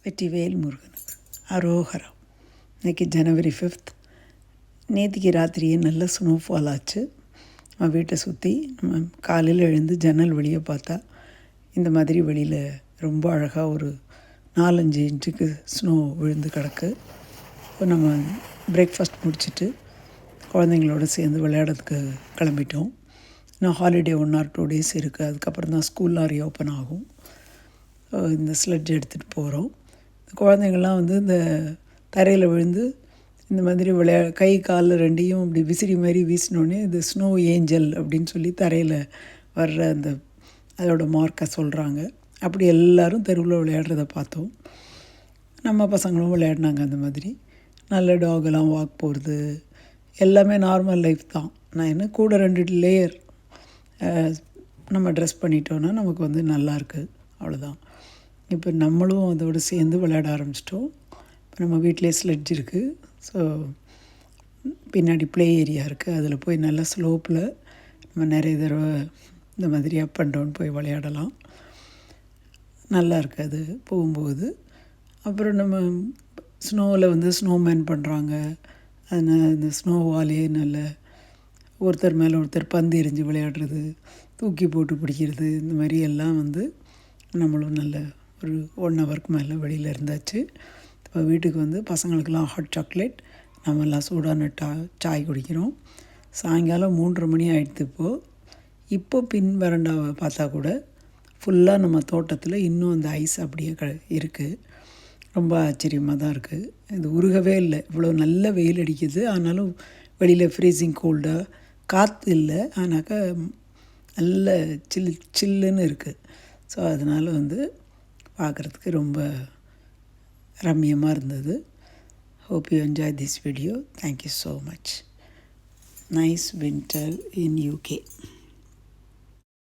வெற்றிவேல் முருகனுக்கு அரோகரம். இன்றைக்கி ஜனவரி 5th. நேற்றுக்கு ராத்திரியே நல்ல ஸ்னோஃபால் ஆச்சு. நம்ம வீட்டை சுற்றி நம்ம காலையில் எழுந்து ஜன்னல் வெளியே பார்த்தா இந்த மாதிரி வெளியில் ரொம்ப அழகாக ஒரு 4-5 இன்ச்சுக்கு ஸ்னோ விழுந்து கிடக்கு. இப்போ நம்ம பிரேக்ஃபாஸ்ட் முடிச்சுட்டு குழந்தைங்களோட சேர்ந்து விளையாடுறதுக்கு கிளம்பிட்டோம். இன்னும் ஹாலிடே 1 or 2 days இருக்குது. அதுக்கப்புறம் தான் ஸ்கூல்லாம் ரீஓப்பன் ஆகும். இந்த ஸ்லெட்ஜ் எடுத்துகிட்டு போகிறோம். குழந்தைங்கள்லாம் இந்த தரையில் விழுந்து இந்த மாதிரி கை கால் ரெண்டையும் இப்படி விசிறி மாதிரி வீசினோடனே இது ஸ்னோ ஏஞ்சல் அப்படின்னு சொல்லி தரையில் வர்ற அதோட மார்க்கை சொல்கிறாங்க. அப்படி எல்லோரும் தெருவில் விளையாடுறத பார்த்தோம். நம்ம பசங்களும் விளையாடினாங்க. அந்த மாதிரி நல்ல டாகெல்லாம் வாக் போகிறது எல்லாமே நார்மல் லைஃப் தான். நான் என்ன கூட 2 லேயர் நம்ம ட்ரெஸ் பண்ணிட்டோன்னா நமக்கு நல்லாயிருக்கு, அவ்வளோதான். இப்போ நம்மளும் அதோடு சேர்ந்து விளையாட ஆரம்பிச்சிட்டோம். இப்போ நம்ம வீட்டிலே ஸ்லெட்ஜ் இருக்குது. ஸோ பின்னாடி ப்ளே ஏரியா இருக்குது. அதில் போய் நல்ல ஸ்லோப்பில் நம்ம நிறைய தடவை இந்த மாதிரி அப் அண்ட் டவுன் போய் விளையாடலாம். நல்லா இருக்குது அது போகும்போது. அப்புறம் நம்ம ஸ்னோவில் ஸ்னோமேன் பண்ணுறாங்க. அதனால் இந்த ஸ்னோவாலே நல்ல ஒருத்தர் மேலே ஒருத்தர் பந்து எறிஞ்சு விளையாடுறது, தூக்கி போட்டு பிடிக்கிறது, இந்த மாதிரி எல்லாம் நம்மளும் நல்ல ஒரு 1 ஹவருக்கு மேலே வெளியில் இருந்தாச்சு. இப்போ வீட்டுக்கு பசங்களுக்கெல்லாம் ஹாட் சாக்லேட், நம்மெல்லாம் சூடான சாய் குடிக்கிறோம். சாயங்காலம் 3:30 மணி ஆகிடுது. இப்போ பின் வறண்டாவை பார்த்தா கூட ஃபுல்லாக நம்ம தோட்டத்தில் இன்னும் அந்த ஐஸ் அப்படியே இருக்குது. ரொம்ப ஆச்சரியமாக தான் இருக்குது. இது உருகவே இல்லை. இவ்வளோ நல்ல வெயில் அடிக்குது, ஆனாலும் வெளியில் ஃப்ரீசிங் கோல்டாக காற்று இல்லை, ஆனாக்கா நல்ல சில்லுன்னு இருக்குது. ஸோ அதனால் பார்க்குறதுக்கு ரொம்ப ரம்மியமாக இருந்தது. Hope you enjoyed this video. Thank you so much. Nice winter in UK.